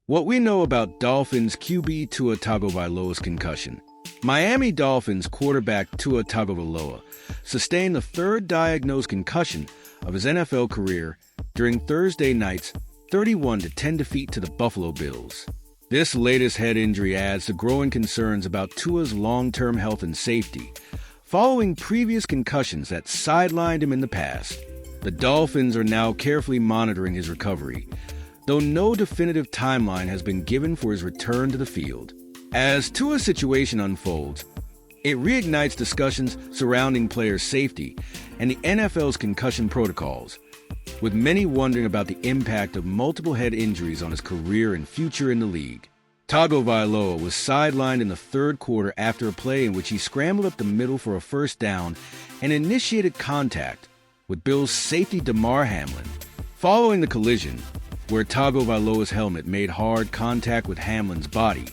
What we know about Dolphins QB Tua Tagovailoa's concussion. Miami Dolphins quarterback Tua Tagovailoa sustained the third diagnosed concussion of his NFL career during Thursday night's 31-10 defeat to the Buffalo Bills. This latest head injury adds to growing concerns about Tua's long-term health and safety, following previous concussions that sidelined him in the past. The Dolphins are now carefully monitoring his recovery, though no definitive timeline has been given for his return to the field. As Tua's situation unfolds, it reignites discussions surrounding player safety and the NFL's concussion protocols, with many wondering about the impact of multiple head injuries on his career and future in the league. Tagovailoa was sidelined in the third quarter after a play in which he scrambled up the middle for a first down and initiated contact with Bills safety Damar Hamlin. Following the collision, where Tagovailoa's helmet made hard contact with Hamlin's body,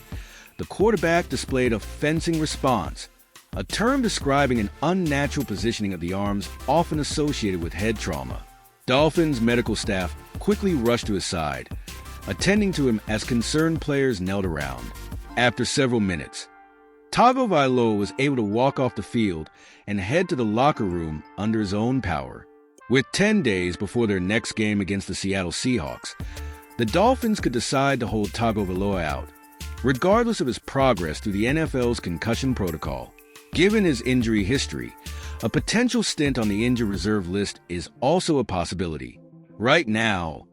the quarterback displayed a fencing response, a term describing an unnatural positioning of the arms often associated with head trauma. Dolphins medical staff quickly rushed to his side, attending to him as concerned players knelt around. After several minutes, Tagovailoa was able to walk off the field and head to the locker room under his own power. With 10 days before their next game against the Seattle Seahawks, the Dolphins could decide to hold Tagovailoa out, regardless of his progress through the NFL's concussion protocol. Given his injury history, a potential stint on the injured reserve list is also a possibility. Right now,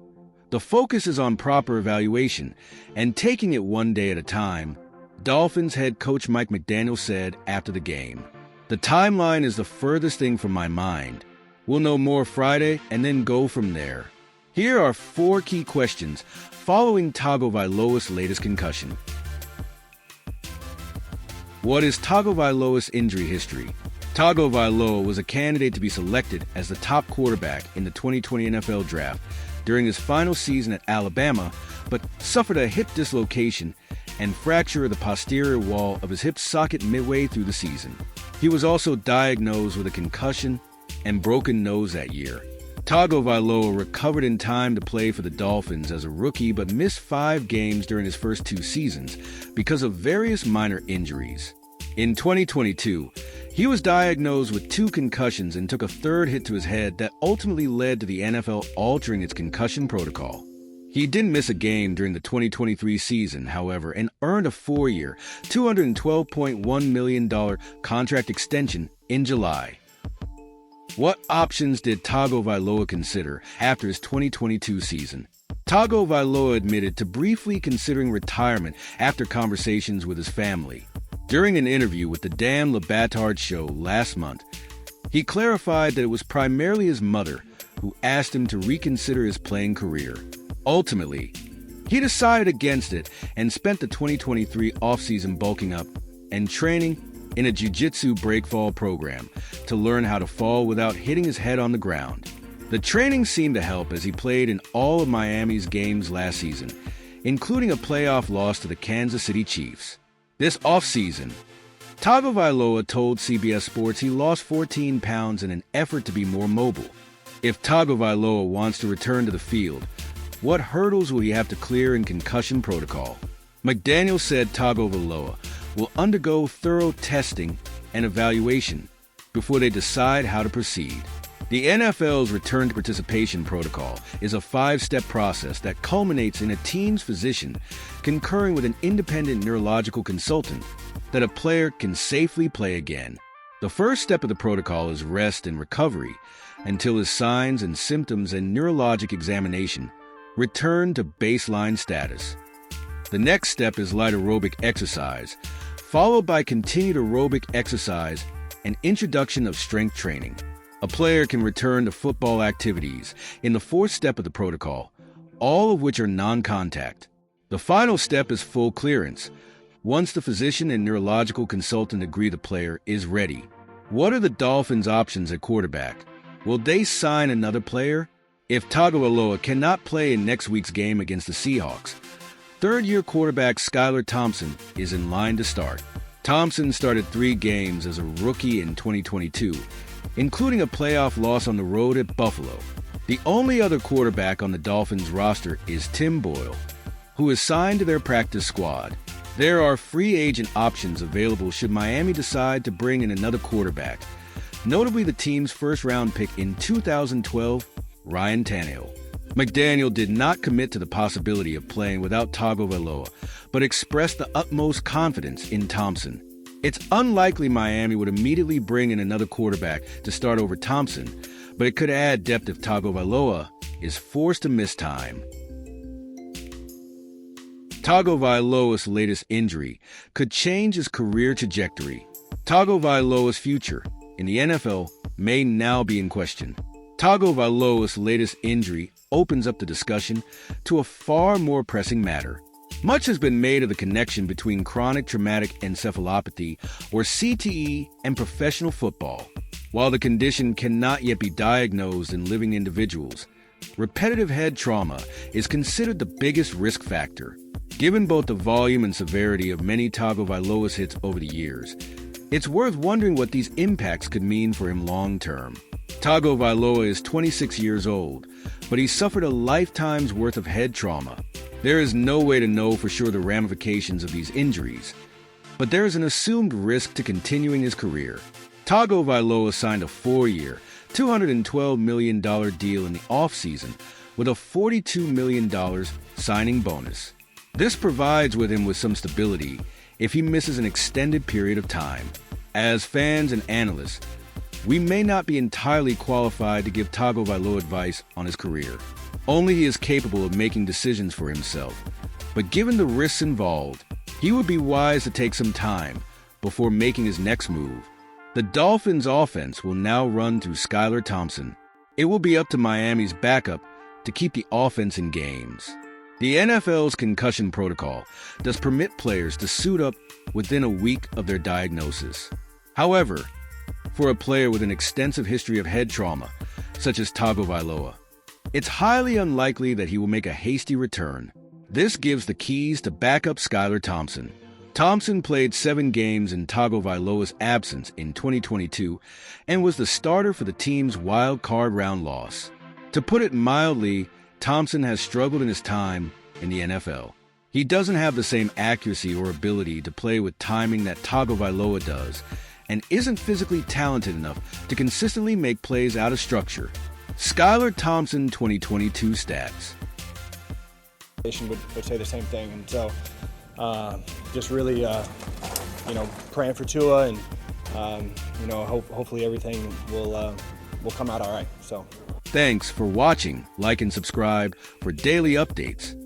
the focus is on proper evaluation and taking it one day at a time, Dolphins head coach Mike McDaniel said after the game. The timeline is the furthest thing from my mind. We'll know more Friday and then go from there. Here are 4 key questions following Tagovailoa's latest concussion. What is Tagovailoa's injury history? Tagovailoa was a candidate to be selected as the top quarterback in the 2020 NFL Draft during his final season at Alabama, but suffered a hip dislocation and fracture of the posterior wall of his hip socket midway through the season. He was also diagnosed with a concussion and broken nose that year. Tagovailoa recovered in time to play for the Dolphins as a rookie but missed 5 games during his first 2 seasons because of various minor injuries. In 2022, he was diagnosed with 2 concussions and took a third hit to his head that ultimately led to the NFL altering its concussion protocol. He didn't miss a game during the 2023 season, however, and earned a 4-year, $212.1 million contract extension in July. What options did Tagovailoa consider after his 2022 season? Tagovailoa admitted to briefly considering retirement after conversations with his family. During an interview with the Dan Le Batard Show last month, he clarified that it was primarily his mother who asked him to reconsider his playing career. Ultimately, he decided against it and spent the 2023 offseason bulking up and training in a jiu-jitsu breakfall program to learn how to fall without hitting his head on the ground. The training seemed to help as he played in all of Miami's games last season, including a playoff loss to the Kansas City Chiefs. This offseason, Tagovailoa told CBS Sports he lost 14 pounds in an effort to be more mobile. If Tagovailoa wants to return to the field, what hurdles will he have to clear in concussion protocol? McDaniel said Tagovailoa will undergo thorough testing and evaluation before they decide how to proceed. The NFL's return to participation protocol is a 5-step process that culminates in a team's physician concurring with an independent neurological consultant that a player can safely play again. The first step of the protocol is rest and recovery until his signs and symptoms and neurologic examination return to baseline status. The next step is light aerobic exercise, followed by continued aerobic exercise and introduction of strength training. A player can return to football activities in the 4th step of the protocol, all of which are non-contact. The final step is full clearance, once the physician and neurological consultant agree the player is ready. What are the Dolphins' options at quarterback? Will they sign another player? If Tagovailoa cannot play in next week's game against the Seahawks, third-year quarterback Skylar Thompson is in line to start. Thompson started 3 games as a rookie in 2022, including a playoff loss on the road at Buffalo. The only other quarterback on the Dolphins roster is Tim Boyle, who is signed to their practice squad. There are free agent options available should Miami decide to bring in another quarterback, notably the team's first-round pick in 2012, Ryan Tannehill. McDaniel did not commit to the possibility of playing without Tagovailoa, but expressed the utmost confidence in Thompson. It's unlikely Miami would immediately bring in another quarterback to start over Thompson, but it could add depth if Tagovailoa is forced to miss time. Tagovailoa's latest injury could change his career trajectory. Tagovailoa's future in the NFL may now be in question. Tagovailoa's latest injury opens up the discussion to a far more pressing matter. Much has been made of the connection between chronic traumatic encephalopathy, or CTE, and professional football. While the condition cannot yet be diagnosed in living individuals, repetitive head trauma is considered the biggest risk factor. Given both the volume and severity of many Tagovailoa's hits over the years, it's worth wondering what these impacts could mean for him long-term. Tagovailoa is 26 years old, but he suffered a lifetime's worth of head trauma. There is no way to know for sure the ramifications of these injuries, but there is an assumed risk to continuing his career. Tagovailoa signed a 4-year, $212 million deal in the offseason with a $42 million signing bonus. This provides him with some stability if he misses an extended period of time. As fans and analysts, we may not be entirely qualified to give Tagovailoa advice on his career. Only he is capable of making decisions for himself. But given the risks involved, he would be wise to take some time before making his next move. The Dolphins' offense will now run through Skylar Thompson. It will be up to Miami's backup to keep the offense in games. The NFL's concussion protocol does permit players to suit up within a week of their diagnosis. However, for a player with an extensive history of head trauma, such as Tagovailoa, it's highly unlikely that he will make a hasty return. This gives the keys to backup Skylar Thompson. Thompson played 7 games in Tagovailoa's absence in 2022 and was the starter for the team's wild card round loss. To put it mildly, Thompson has struggled in his time in the NFL. He doesn't have the same accuracy or ability to play with timing that Tagovailoa does, and isn't physically talented enough to consistently make plays out of structure. Skylar Thompson 2022 stats. Would say the same thing, and so just really, praying for Tua, and hopefully everything will come out all right. So. Thanks for watching. Like and subscribe for daily updates.